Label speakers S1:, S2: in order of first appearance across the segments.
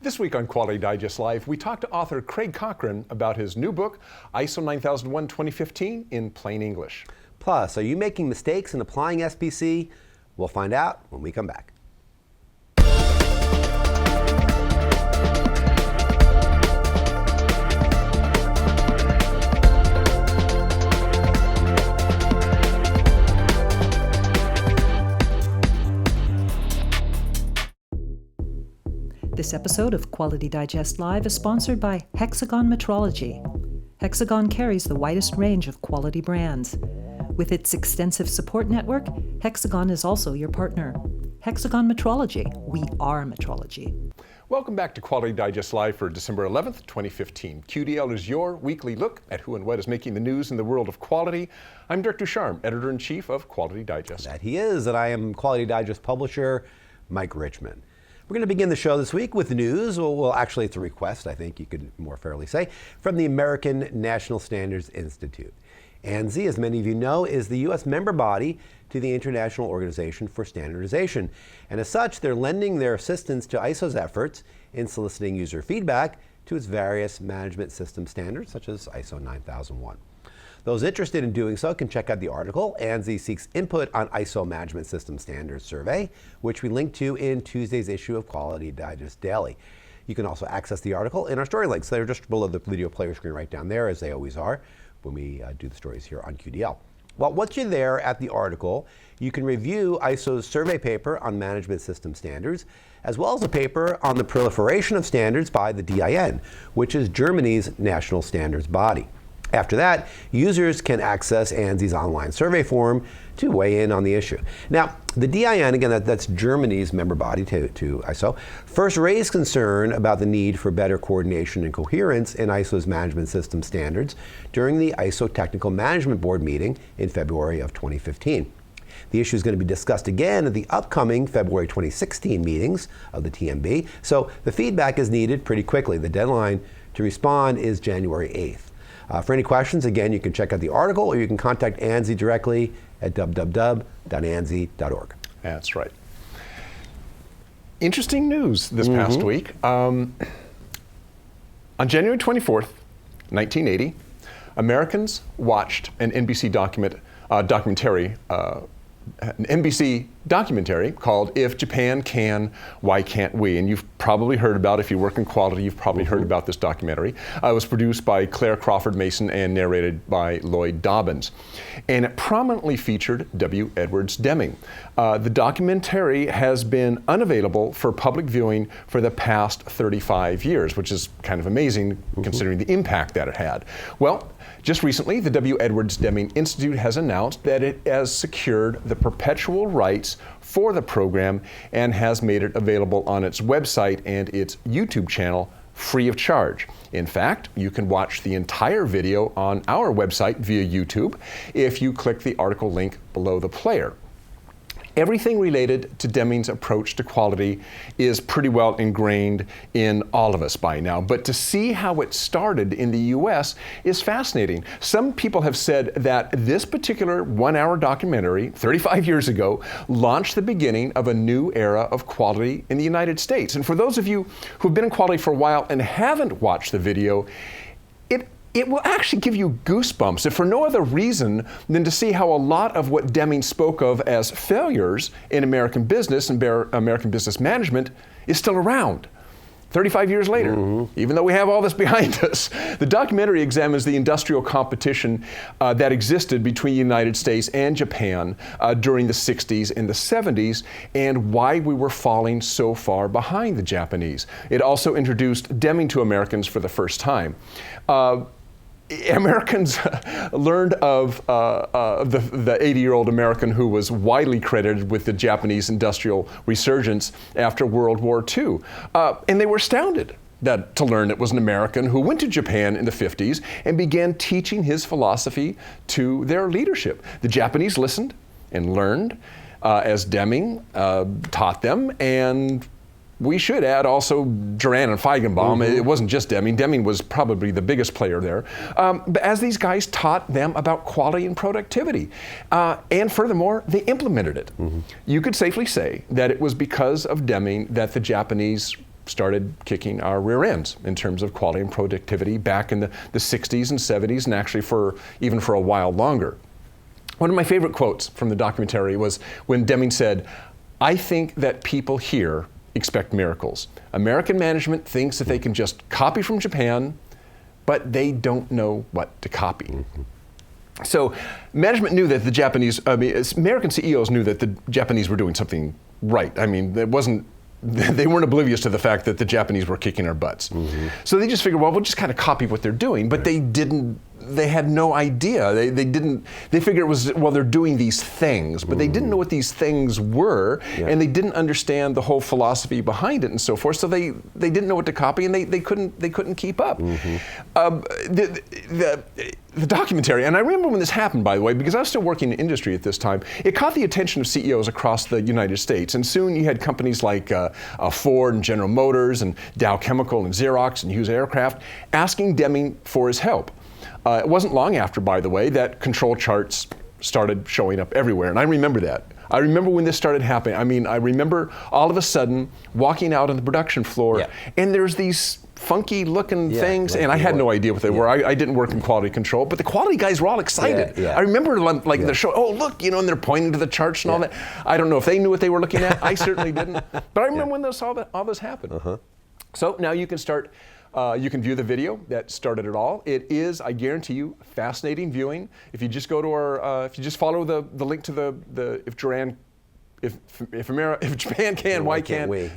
S1: This week on Quality Digest Live, we talked to author Craig Cochrane about his new book, ISO 9001:2015 in plain English.
S2: Plus, are you making mistakes in applying SPC? We'll find out when we come back.
S3: This episode of Quality Digest Live is sponsored by Hexagon Metrology. Hexagon carries the widest range of quality brands. With its extensive support network, Hexagon is also your partner. Hexagon Metrology. We are metrology.
S1: Welcome back to Quality Digest Live for December 11th, 2015. QDL is your weekly look at who and what is making the news in the world of quality. I'm Dirk Ducharme, Editor-in-Chief of Quality Digest.
S2: That he is, and I am Quality Digest publisher, Mike Richmond. We're going to begin the show this week with news, well, actually it's a request, I think you could more fairly say, from the American National Standards Institute. ANSI, as many of you know, is the U.S. member body to the International Organization for Standardization. And as such, they're lending their assistance to ISO's efforts in soliciting user feedback to its various management system standards, such as ISO 9001. Those interested in doing so can check out the article, ANSI Seeks Input on ISO Management System Standards Survey, which we linked to in Tuesday's issue of Quality Digest Daily. You can also access the article in our story links. They're just below the video player screen right down there, as they always are when we do the stories here on QDL. Well, once you're there at the article, you can review ISO's survey paper on management system standards, as well as a paper on the proliferation of standards by the DIN, which is Germany's national standards body. After that, users can access ANSI's online survey form to weigh in on the issue. Now, the DIN, again, that's Germany's member body to ISO, first raised concern about the need for better coordination and coherence in ISO's management system standards during the ISO Technical Management Board meeting in February of 2015. The issue is going to be discussed again at the upcoming February 2016 meetings of the TMB, so the feedback is needed pretty quickly. The deadline to respond is January 8th. For any questions, again, you can check out the article or you can contact ANSI directly at www.ansi.org.
S1: That's right. Interesting news this past week. On January 24th, 1980, Americans watched an NBC documentary called If Japan Can, Why Can't We? And you've probably heard about, if you work in quality, you've probably heard about this documentary. It was produced by Claire Crawford Mason and narrated by Lloyd Dobbins. And it prominently featured W. Edwards Deming. The documentary has been unavailable for public viewing for the past 35 years, which is kind of amazing considering the impact that it had. Well, just recently, the W. Edwards Deming Institute has announced that it has secured the perpetual rights for the program and has made it available on its website and its YouTube channel free of charge. In fact, you can watch the entire video on our website via YouTube if you click the article link below the player. Everything related to Deming's approach to quality is pretty well ingrained in all of us by now, but to see how it started in the US is fascinating. Some people have said that this particular one-hour documentary, 35 years ago, launched the beginning of a new era of quality in the United States. And for those of you who've been in quality for a while and haven't watched the video, it will actually give you goosebumps, if for no other reason than to see how a lot of what Deming spoke of as failures in American business and American business management is still around 35 years later, even though we have all this behind us. The documentary examines the industrial competition that existed between the United States and Japan during the 60s and the 70s and why we were falling so far behind the Japanese. It also introduced Deming to Americans for the first time. Americans learned of the 80-year-old American who was widely credited with the Japanese industrial resurgence after World War II. And they were astounded to learn it was an American who went to Japan in the 50s and began teaching his philosophy to their leadership. The Japanese listened and learned as Deming taught them, and we should add also Duran and Feigenbaum. It wasn't just Deming. Deming was probably the biggest player there. But as these guys taught them about quality and productivity. And furthermore, they implemented it. You could safely say that it was because of Deming that the Japanese started kicking our rear ends in terms of quality and productivity back in the 60s and 70s, and actually even for a while longer. One of my favorite quotes from the documentary was when Deming said, "I think that people here expect miracles. American management thinks that they can just copy from Japan, but they don't know what to copy." So management knew that American CEOs knew that the Japanese were doing something right. I mean, they weren't oblivious to the fact that the Japanese were kicking our butts. So they just figured, well, we'll just kind of copy what they're doing, but they had no idea. They figured it was, well, they're doing these things, but they didn't know what these things were, and they didn't understand the whole philosophy behind it and so forth, so they didn't know what to copy, and they couldn't keep up. The documentary, and I remember when this happened, by the way, because I was still working in industry at this time, it caught the attention of CEOs across the United States, and soon you had companies like Ford and General Motors and Dow Chemical and Xerox and Hughes Aircraft asking Deming for his help. It wasn't long after, by the way, that control charts started showing up everywhere, and I remember that. I remember when this started happening. I mean, I remember all of a sudden walking out on the production floor, and there's these funky looking things, and I had no idea what they were. I didn't work in quality control, but the quality guys were all excited. I remember like they're showing, oh look, and they're pointing to the charts and all that. I don't know if they knew what they were looking at. I certainly didn't. But I remember when all this happened. So now you can start. You can view the video that started it all. It is, I guarantee you, fascinating viewing. If you just go to our, if you just follow the link to the if Japan can, why can't we?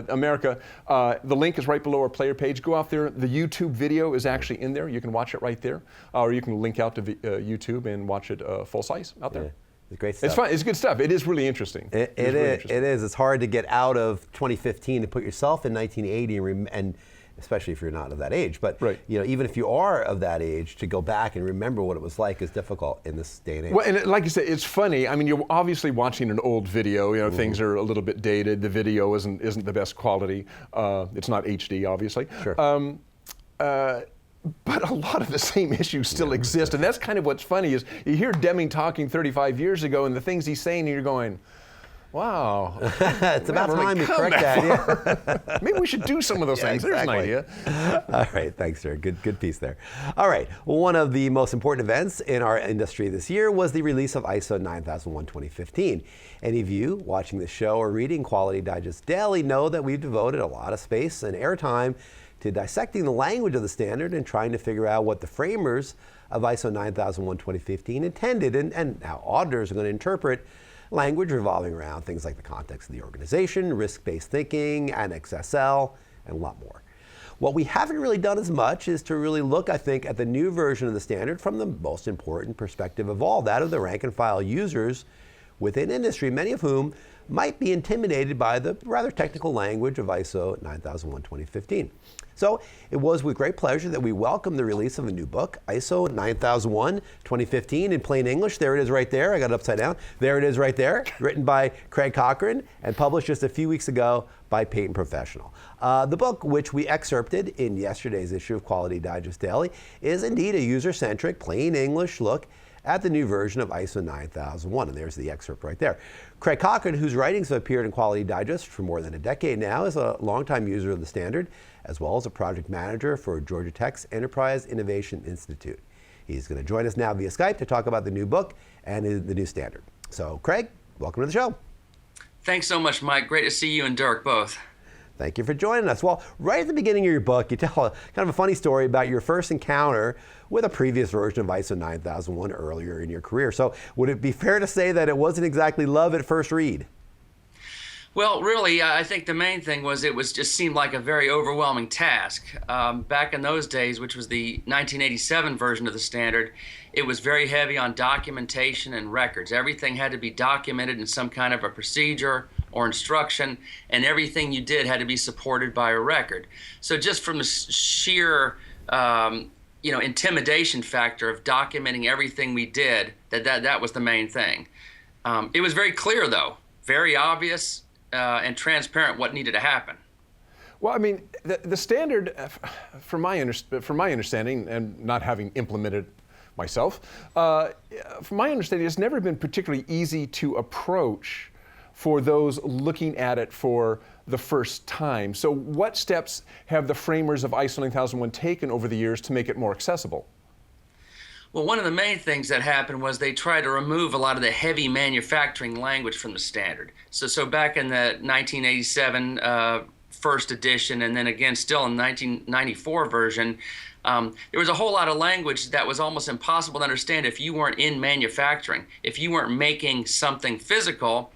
S1: America? The link is right below our player page. Go out there. The YouTube video is actually in there. You can watch it right there, or you can link out to YouTube and watch it full size out there.
S2: It's great stuff.
S1: It's fun. It's good stuff. It is really interesting.
S2: It is. It's hard to get out of 2015 and put yourself in 1980 and especially if you're not of that age. But even if you are of that age, to go back and remember what it was like is difficult in this day and age.
S1: Well, and like you said, it's funny. I mean, you're obviously watching an old video. Things are a little bit dated. The video isn't the best quality. It's not HD, obviously.
S2: Sure.
S1: But a lot of the same issues still exist, and that's kind of what's funny is you hear Deming talking 35 years ago, and the things he's saying, and you're going, wow.
S2: It's about time you correct that.
S1: Maybe we should do some of those things.
S2: Exactly.
S1: There's an idea.
S2: All right, thanks, sir. Good piece there. All right, well, one of the most important events in our industry this year was the release of ISO 9001 2015. Any of you watching the show or reading Quality Digest Daily know that we've devoted a lot of space and airtime to dissecting the language of the standard and trying to figure out what the framers of ISO 9001 2015 intended and how auditors are going to interpret language revolving around things like the context of the organization, risk-based thinking, Annex SL, and a lot more. What we haven't really done as much is to really look, I think, at the new version of the standard from the most important perspective of all, that of the rank and file users within industry, many of whom might be intimidated by the rather technical language of ISO 9001 2015. So it was with great pleasure that we welcomed the release of a new book, ISO 9001 2015 in plain English. There it is right there. I got it upside down. There it is right there, written by Craig Cochrane and published just a few weeks ago by Patent Professional. The book, which we excerpted in yesterday's issue of Quality Digest Daily, is indeed a user-centric, plain English look at the new version of ISO 9001, and there's the excerpt right there. Craig Cochrane, whose writings have appeared in Quality Digest for more than a decade now, is a longtime user of the standard, as well as a project manager for Georgia Tech's Enterprise Innovation Institute. He's going to join us now via Skype to talk about the new book and the new standard. So, Craig, welcome to the show.
S4: Thanks so much, Mike. Great to see you and Dirk both.
S2: Thank you for joining us. Well, right at the beginning of your book, you tell kind of a funny story about your first encounter with a previous version of ISO 9001 earlier in your career. So would it be fair to say that it wasn't exactly love at first read?
S4: Well, really, I think the main thing was it just seemed like a very overwhelming task. Back in those days, which was the 1987 version of the standard, it was very heavy on documentation and records. Everything had to be documented in some kind of a procedure or instruction, and everything you did had to be supported by a record. So just from the sheer intimidation factor of documenting everything we did, that was the main thing. It was very clear, though, very obvious and transparent what needed to happen.
S1: Well, I mean, the standard, from my understanding, and not having implemented myself, from my understanding, it's never been particularly easy to approach for those looking at it for the first time. So what steps have the framers of ISO 9001 taken over the years to make it more accessible?
S4: Well, one of the main things that happened was they tried to remove a lot of the heavy manufacturing language from the standard. So back in the 1987 first edition, and then again still in 1994 version, there was a whole lot of language that was almost impossible to understand if you weren't in manufacturing. If you weren't making something physical,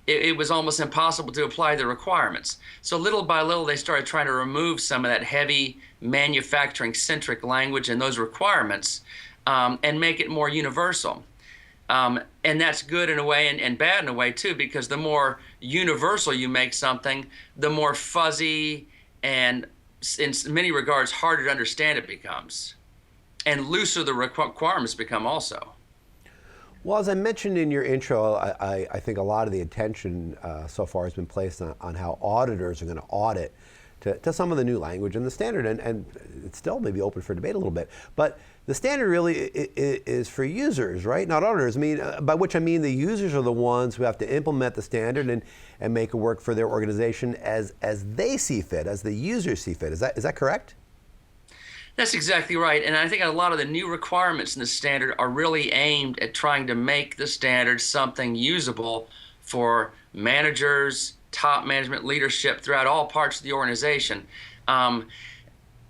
S4: it was almost impossible to apply the requirements. So little by little, they started trying to remove some of that heavy manufacturing-centric language and those requirements and make it more universal. And that's good in a way and bad in a way, too, because the more universal you make something, the more fuzzy and, in many regards, harder to understand it becomes. And looser the requirements become also.
S2: Well, as I mentioned in your intro, I think a lot of the attention so far has been placed on how auditors are going to audit to some of the new language in the standard, and it's still maybe open for debate a little bit. But the standard really is for users, right? Not auditors. I mean, by which I mean the users are the ones who have to implement the standard and make it work for their organization as they see fit, as the users see fit. Is that correct?
S4: That's exactly right. And I think a lot of the new requirements in the standard are really aimed at trying to make the standard something usable for managers, top management leadership throughout all parts of the organization.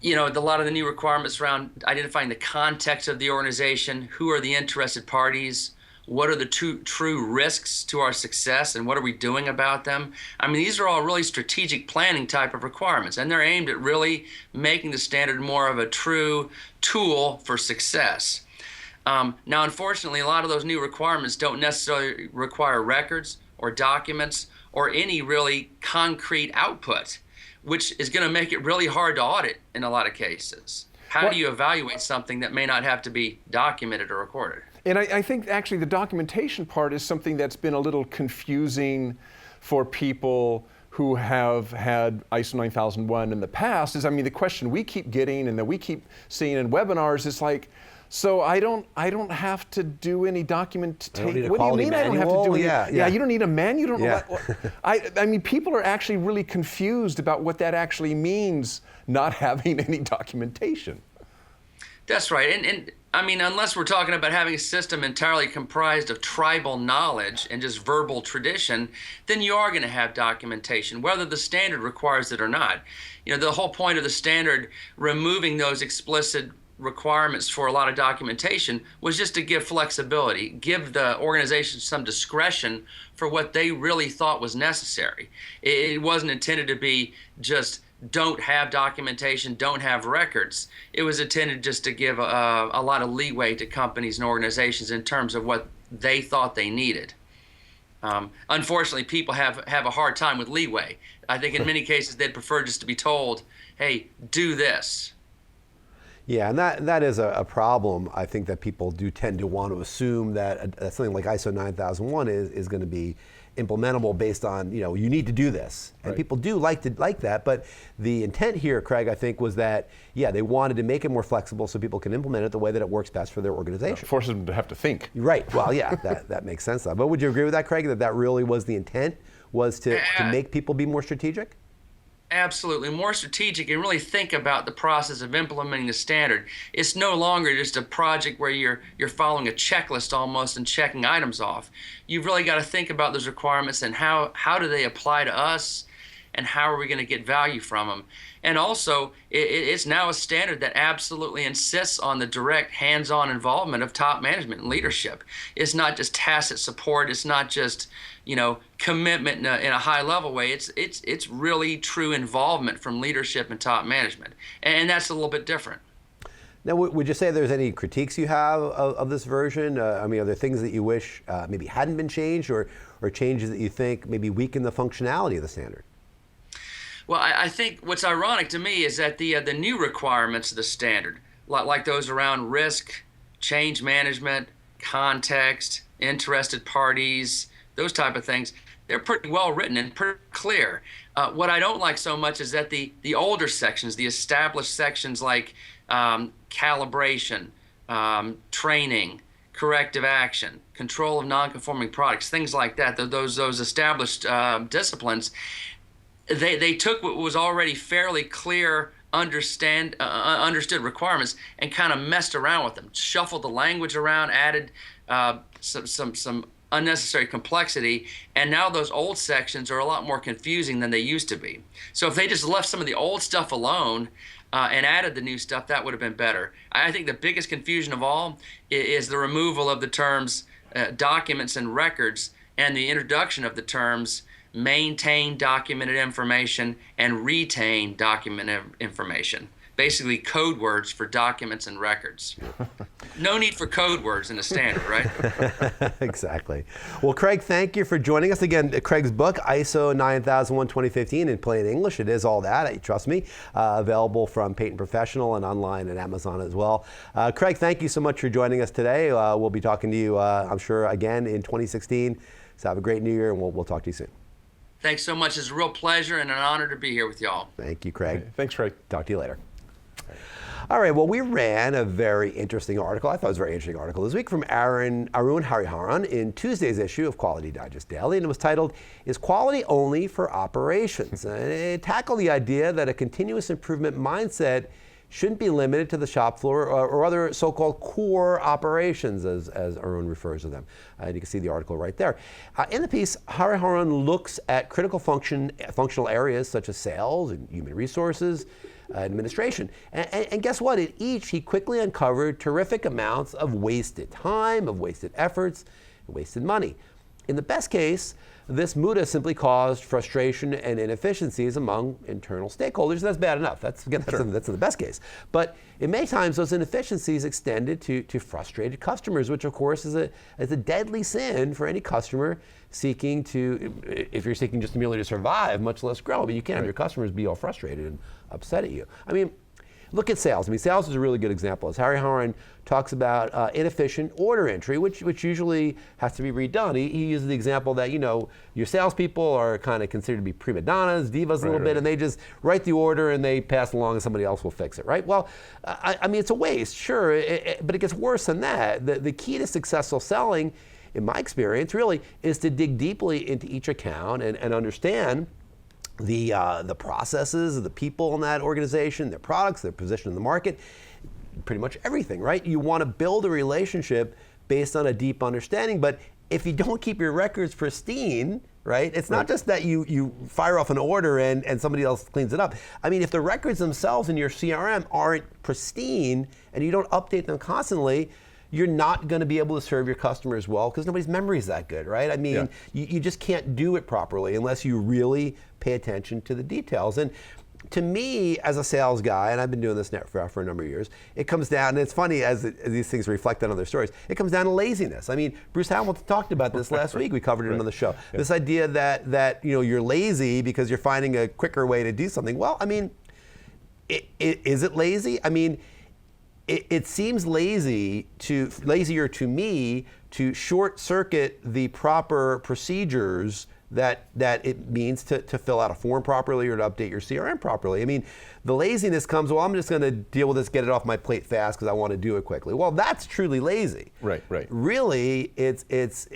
S4: You know, a lot of the new requirements around identifying the context of the organization, who are the interested parties, what are the true risks to our success, and what are we doing about them? I mean, these are all really strategic planning type of requirements, and they're aimed at really making the standard more of a true tool for success. Now, unfortunately, a lot of those new requirements don't necessarily require records or documents or any really concrete output, which is going to make it really hard to audit in a lot of cases. How do you evaluate something that may not have to be documented or recorded?
S1: And I think actually the documentation part is something that's been a little confusing for people who have had ISO 9001 in the past. I mean, the question we keep getting and that we keep seeing in webinars is like, so I don't have to do any documentation. What do you mean I don't have to do any? Yeah, you don't need a manual. You don't know what, I mean, people are actually really confused about what that actually means, not having any documentation.
S4: That's right. And I mean, unless we're talking about having a system entirely comprised of tribal knowledge and just verbal tradition, then you are going to have documentation, whether the standard requires it or not. You know, the whole point of the standard, removing those explicit requirements for a lot of documentation, was just to give flexibility, give the organization some discretion for what they really thought was necessary. It wasn't intended to be just don't have documentation, don't have records. It was intended just to give a lot of leeway to companies and organizations in terms of what they thought they needed. Unfortunately, people have a hard time with leeway. I think in many cases they'd prefer just to be told, hey, do this.
S2: Yeah, and that is a problem. I think that people do tend to want to assume that something like ISO 9001 is going to be implementable based on, you know, you need to do this. And people do like that, but the intent here, Craig, I think was that, yeah, they wanted to make it more flexible so people can implement it the way that it works best for their organization.
S1: Forces them to have to think.
S2: Right, well, yeah, that makes sense. But would you agree with that, Craig, that really was the intent, was to make people be more strategic?
S4: Absolutely, more strategic and really think about the process of implementing the standard. It's no longer just a project where you're following a checklist almost and checking items off. You've really got to think about those requirements and how do they apply to us and how are we going to get value from them. And also, it's now a standard that absolutely insists on the direct hands-on involvement of top management and leadership. It's not just tacit support. It's not just, you know, commitment in a high-level way. It's really true involvement from leadership and top management, and that's a little bit different.
S2: Now, would you say there's any critiques you have of this version? I mean, are there things that you wish maybe hadn't been changed, or changes that you think maybe weaken the functionality of the standard?
S4: Well, I think what's ironic to me is that the new requirements of the standard, like those around risk, change management, context, interested parties, those type of things, they're pretty well written and pretty clear. What I don't like so much is that the older sections, the established sections like calibration, training, corrective action, control of non-conforming products, things like that. Those established disciplines, they took what was already fairly clear, understood requirements and kind of messed around with them, shuffled the language around, added some unnecessary complexity, and now those old sections are a lot more confusing than they used to be. So if they just left some of the old stuff alone and added the new stuff, that would have been better. I think the biggest confusion of all is the removal of the terms documents and records and the introduction of the terms maintain documented information and retain documented information. Basically code words for documents and records. No need for code words in a standard, right?
S2: Exactly. Well, Craig, thank you for joining us. Again, Craig's book, ISO 9001:2015 in plain English. It is all that, trust me. Available from Peyton Professional and online at Amazon as well. Craig, thank you so much for joining us today. We'll be talking to you, I'm sure, again in 2016. So have a great new year, and we'll talk to you soon.
S4: Thanks so much. It's a real pleasure and an honor to be here with y'all.
S2: Thank you, Craig.
S1: Thanks, Craig.
S2: Talk to you later. All right, well, we ran a very interesting article. I thought it was a very interesting article this week from Arun Hariharan in Tuesday's issue of Quality Digest Daily, and it was titled, "Is Quality Only for Operations?" And it tackled the idea that a continuous improvement mindset shouldn't be limited to the shop floor or other so-called core operations, as Arun refers to them. And you can see the article right there. In the piece, Hariharan looks at critical functional areas such as sales and human resources, administration. And guess what? In each, he quickly uncovered terrific amounts of wasted time, of wasted efforts, wasted money. In the best case, this muda simply caused frustration and inefficiencies among internal stakeholders. And that's bad enough. That's in the best case. But in many times, those inefficiencies extended to frustrated customers, which of course is a deadly sin for any customer seeking to, if you're seeking just merely to survive, much less grow. But you can't have your customers be all frustrated and upset at you. I mean, look at sales. I mean, sales is a really good example. As Hariharan talks about inefficient order entry, which usually has to be redone. He uses the example that, you know, your salespeople are kind of considered to be prima donnas, divas a little bit, and they just write the order and they pass along and somebody else will fix it, right? Well, I mean, it's a waste, sure, but it gets worse than that. The key to successful selling, in my experience, really, is to dig deeply into each account and understand the processes of the people in that organization, their products, their position in the market, pretty much everything, right? You want to build a relationship based on a deep understanding, but if you don't keep your records pristine, right? It's not just that you fire off an order and somebody else cleans it up. I mean, if the records themselves in your CRM aren't pristine and you don't update them constantly, you're not going to be able to serve your customers well because nobody's memory is that good, right? I mean, you just can't do it properly unless you really pay attention to the details. And to me, as a sales guy, and I've been doing this now for a number of years, it comes down, and it's funny as these things reflect on other stories, it comes down to laziness. I mean, Bruce Hamilton talked about this last week. We covered it on the show. Yeah. This idea that you know, you're lazy because you're finding a quicker way to do something. Well, I mean, is it lazy? I mean, it seems lazier to me to short circuit the proper procedures that it means to fill out a form properly or to update your CRM properly. I mean, the laziness comes, well, I'm just going to deal with this, get it off my plate fast because I want to do it quickly. Well, that's truly lazy. Right. Really, it's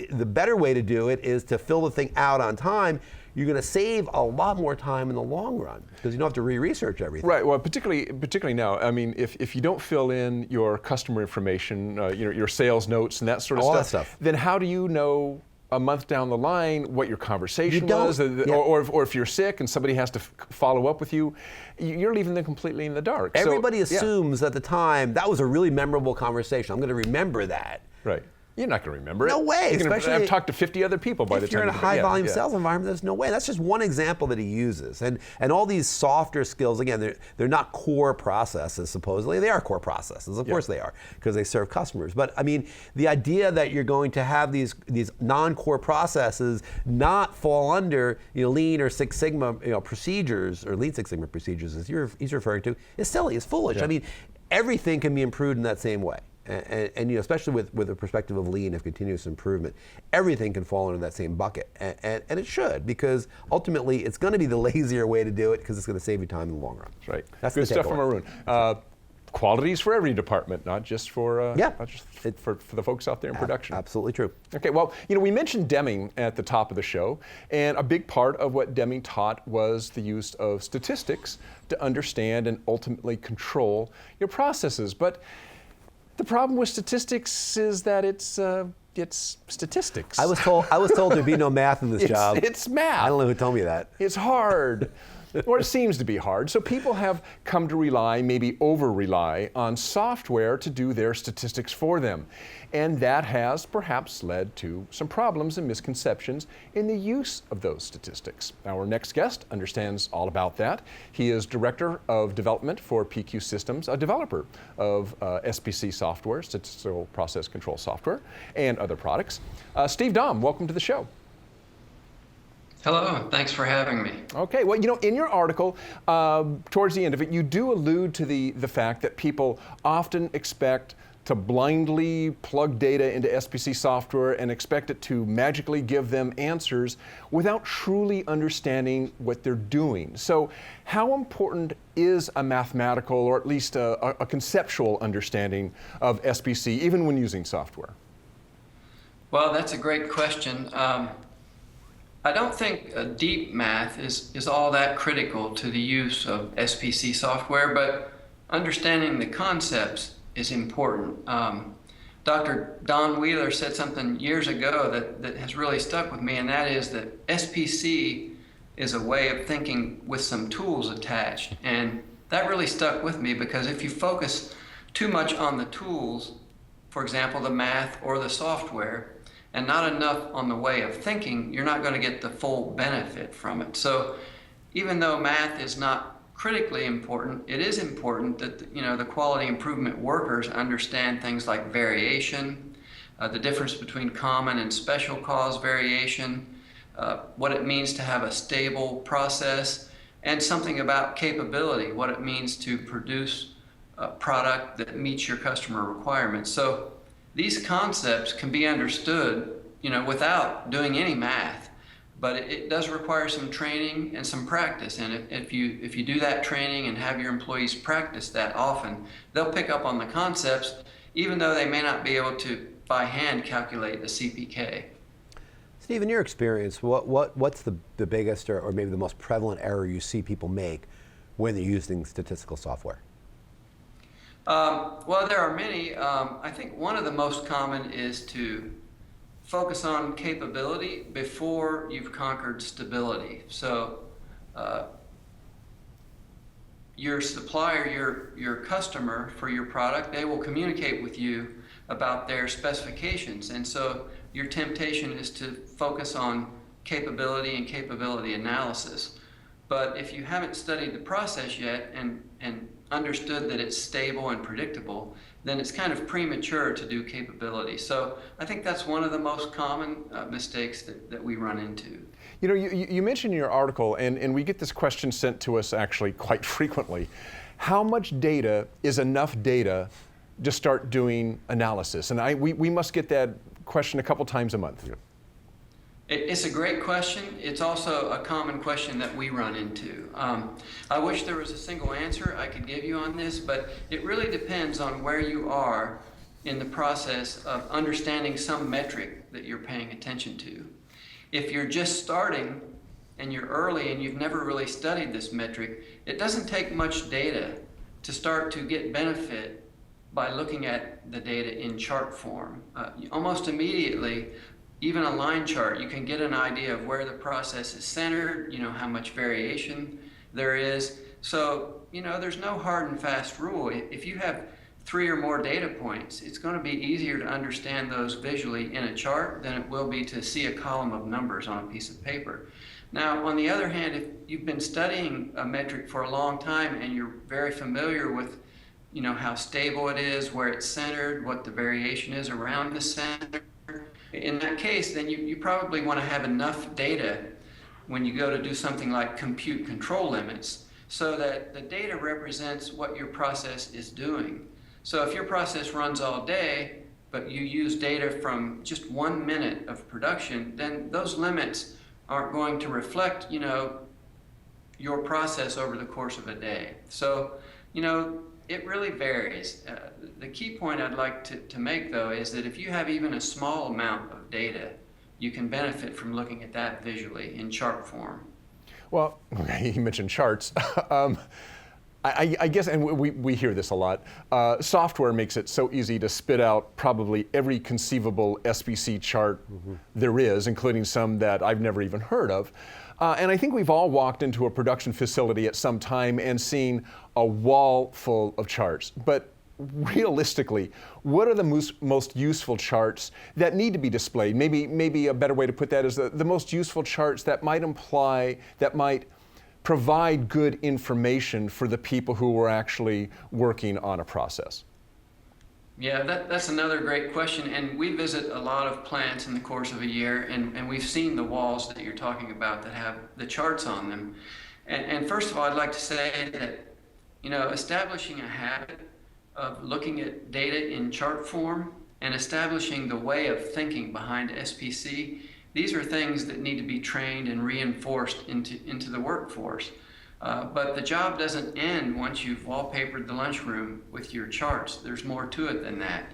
S2: the better way to do it is to fill the thing out on time. You're going to save a lot more time in the long run because you don't have to re-research everything. Right.
S1: Well, particularly now. I mean, if you don't fill in your customer information, your sales notes and that sort of stuff, then how do you know a month down the line what your conversation was, or if you're sick and somebody has to follow up with you, you're leaving them completely in the dark.
S2: Everybody assumes at the time that was a really memorable conversation. I'm going to remember that.
S1: Right. You're not going to remember it.
S2: No way.
S1: Especially I've talked to 50 other people by the time.
S2: If you're in a high-volume sales environment, there's no way. That's just one example that he uses. And all these softer skills, again, they're not core processes, supposedly. They are core processes. Of course they are, because they serve customers. But, I mean, the idea that you're going to have these non-core processes not fall under Lean or Six Sigma procedures, or Lean Six Sigma procedures, as he's referring to, is silly. It's foolish. I mean, everything can be improved in that same way. And especially with the perspective of lean, of continuous improvement, everything can fall into that same bucket, and it should, because ultimately it's going to be the lazier way to do it because it's going to save you time in the long run.
S1: That's right. That's good stuff from Arun. quality is for every department, not just for
S2: Yeah.
S1: not just for the folks out there in production.
S2: Absolutely true.
S1: Okay, well, we mentioned Deming at the top of the show, and a big part of what Deming taught was the use of statistics to understand and ultimately control your processes. But the problem with statistics is that it's statistics.
S2: I was told there'd be no math in this job.
S1: It's math.
S2: I don't know who told me that.
S1: It's hard. Or it seems to be hard. So people have come to rely, maybe over-rely, on software to do their statistics for them. And that has perhaps led to some problems and misconceptions in the use of those statistics. Our next guest understands all about that. He is Director of Development for PQ Systems, a developer of SPC software, Statistical Process Control Software, and other products. Steve Dahm, welcome to the show.
S5: Hello, thanks for having me.
S1: Okay, well, in your article, towards the end of it, you do allude to the fact that people often expect to blindly plug data into SPC software and expect it to magically give them answers without truly understanding what they're doing. So how important is a mathematical or at least a conceptual understanding of SPC, even when using software?
S5: Well, that's a great question. I don't think deep math is all that critical to the use of SPC software, but understanding the concepts is important. Dr. Don Wheeler said something years ago that has really stuck with me, and that is that SPC is a way of thinking with some tools attached. And that really stuck with me because if you focus too much on the tools, for example, the math or the software, and not enough on the way of thinking, you're not going to get the full benefit from it. So even though math is not critically important, it is important that the quality improvement workers understand things like variation, the difference between common and special cause variation, what it means to have a stable process, and something about capability, what it means to produce a product that meets your customer requirements. So these concepts can be understood, without doing any math, but it does require some training and some practice. And if you do that training and have your employees practice that often, they'll pick up on the concepts, even though they may not be able to by hand calculate the CPK.
S2: Steve, in your experience, what's the biggest or maybe the most prevalent error you see people make when they're using statistical software?
S5: Well, there are many. I think one of the most common is to focus on capability before you've conquered stability. So your supplier, your customer for your product, they will communicate with you about their specifications. And so your temptation is to focus on capability and capability analysis. But if you haven't studied the process yet and understood that it's stable and predictable, then it's kind of premature to do capability. So I think that's one of the most common mistakes that we run into.
S1: You mentioned in your article, and we get this question sent to us actually quite frequently, how much data is enough data to start doing analysis? And we must get that question a couple times a month.
S5: It's a great question. It's also a common question that we run into. I wish there was a single answer I could give you on this, but it really depends on where you are in the process of understanding some metric that you're paying attention to. If you're just starting and you're early and you've never really studied this metric, it doesn't take much data to start to get benefit by looking at the data in chart form. Almost immediately, even a line chart, you can get an idea of where the process is centered, how much variation there is. So, there's no hard and fast rule. If you have 3 or more data points, it's going to be easier to understand those visually in a chart than it will be to see a column of numbers on a piece of paper. Now, on the other hand, if you've been studying a metric for a long time and you're very familiar with how stable it is, where it's centered, what the variation is around the center, in that case, then you probably want to have enough data when you go to do something like compute control limits so that the data represents what your process is doing. So if your process runs all day, but you use data from just 1 minute of production, then those limits aren't going to reflect, your process over the course of a day. So, it really varies. The key point I'd like to make, though, is that if you have even a small amount of data, you can benefit from looking at that visually in chart form.
S1: Well, you mentioned charts. I guess, and we hear this a lot, software makes it so easy to spit out probably every conceivable SPC chart there is, including some that I've never even heard of. And I think we've all walked into a production facility at some time and seen a wall full of charts. But realistically, what are the most useful charts that need to be displayed? Maybe a better way to put that is the most useful charts that might provide good information for the people who are actually working on a process.
S5: Yeah, that's another great question. And we visit a lot of plants in the course of a year, and we've seen the walls that you're talking about that have the charts on them. And first of all, I'd like to say that, establishing a habit of looking at data in chart form and establishing the way of thinking behind SPC, these are things that need to be trained and reinforced into the workforce. But the job doesn't end once you've wallpapered the lunchroom with your charts. There's more to it than that.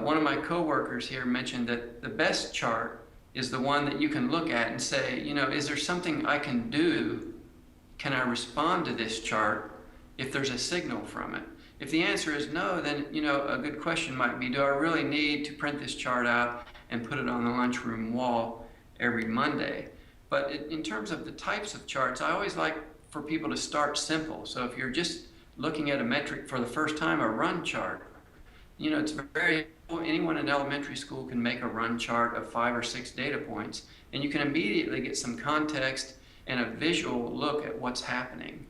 S5: One of my coworkers here mentioned that the best chart is the one that you can look at and say, is there something I can do? Can I respond to this chart if there's a signal from it? If the answer is no, then a good question might be, do I really need to print this chart out and put it on the lunchroom wall every Monday? But in terms of the types of charts, I always like for people to start simple. So if you're just looking at a metric for the first time, a run chart, it's anyone in elementary school can make a run chart of 5 or 6 data points, and you can immediately get some context and a visual look at what's happening.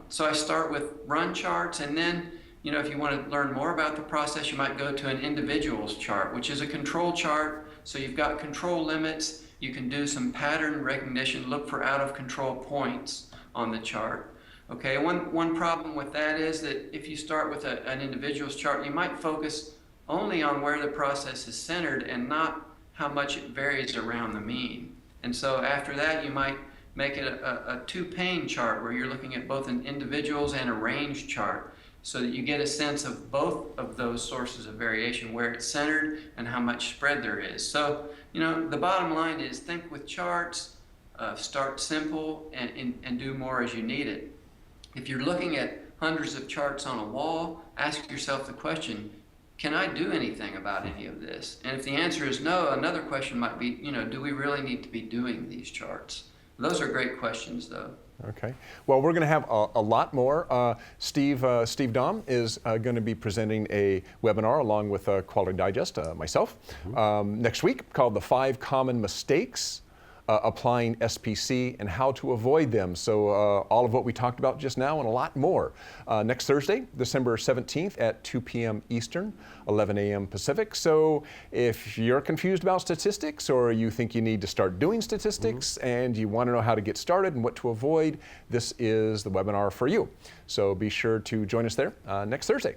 S5: So I start with run charts, and then if you want to learn more about the process, you might go to an individuals chart, which is a control chart. So you've got control limits. You can do some pattern recognition, look for out of control points on the chart. Okay, one problem with that is that if you start with an individuals chart, you might focus only on where the process is centered and not how much it varies around the mean. And so after that, you might make it a two-pane chart where you're looking at both an individuals and a range chart, so that you get a sense of both of those sources of variation, where it's centered and how much spread there is. So, the bottom line is think with charts, start simple, and do more as you need it. If you're looking at hundreds of charts on a wall, ask yourself the question, can I do anything about any of this? And if the answer is no, another question might be, do we really need to be doing these charts? Those are great questions, though.
S1: Okay. Well, we're going to have a lot more. Steve Daum is going to be presenting a webinar along with Quality Digest, myself, next week, called The 5 Common Mistakes Applying SPC and How to Avoid Them. So all of what we talked about just now and a lot more. Next Thursday, December 17th at 2 p.m. Eastern, 11 a.m. Pacific. So if you're confused about statistics, or you think you need to start doing statistics and you want to know how to get started and what to avoid, this is the webinar for you. So be sure to join us there next Thursday.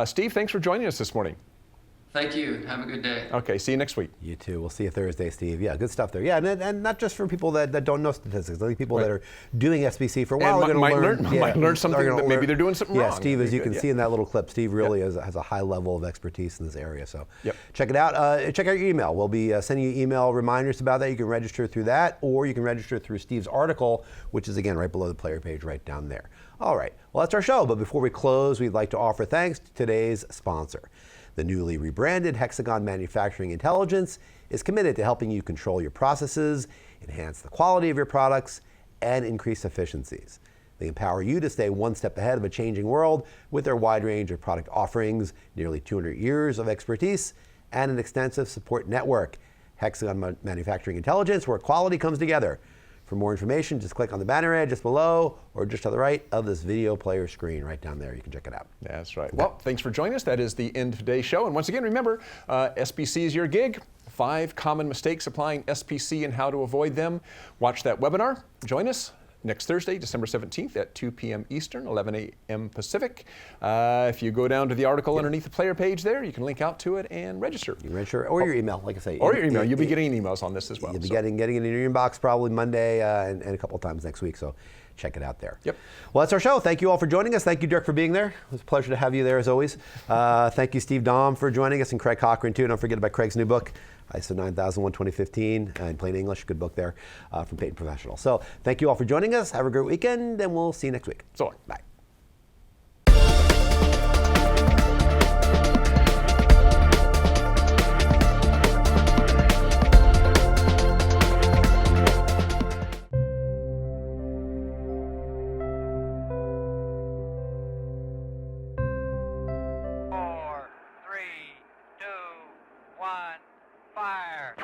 S1: Steve, thanks for joining us this morning.
S5: Thank you. Have a good day.
S1: Okay, see you next week.
S2: You too. We'll see you Thursday, Steve. Yeah, good stuff there. Yeah, and not just for people that don't know statistics. I think people that are doing SPC for a while
S1: and might learn something that maybe they're doing something wrong.
S2: Yeah, Steve, as you can see in that little clip, Steve really has a high level of expertise in this area. So check it out. Check out your email. We'll be sending you email reminders about that. You can register through that, or you can register through Steve's article, which is, again, right below the player page right down there. All right. Well, that's our show. But before we close, we'd like to offer thanks to today's sponsor. The newly rebranded Hexagon Manufacturing Intelligence is committed to helping you control your processes, enhance the quality of your products, and increase efficiencies. They empower you to stay one step ahead of a changing world with their wide range of product offerings, nearly 200 years of expertise, and an extensive support network. Hexagon Manufacturing Intelligence, where quality comes together. For more information, just click on the banner ad just below or just to the right of this video player screen right down there. You can check it out.
S1: That's right. Well, thanks for joining us. That is the end of today's show. And once again, remember, SPC is your gig. 5 common mistakes applying SPC and how to avoid them. Watch that webinar. Join us next Thursday, December 17th at 2 p.m. Eastern, 11 a.m. Pacific. If you go down to the article underneath the player page there, you can link out to it and register.
S2: You can register, or your email, like I say.
S1: Or your email. You'll be getting emails on this as well.
S2: You'll be getting it in your inbox probably Monday and a couple of times next week. So check it out there.
S1: Yep.
S2: Well, that's our show. Thank you all for joining us. Thank you, Dirk, for being there. It was a pleasure to have you there as always. Thank you, Steve Dahm, for joining us, and Craig Cochrane, too. Don't forget about Craig's new book, ISO 9001 2015, in plain English. Good book there from Peyton Professional. So thank you all for joining us. Have a great weekend, and we'll see you next week.
S1: So long.
S2: Bye.
S6: Four, three, two, one, fire.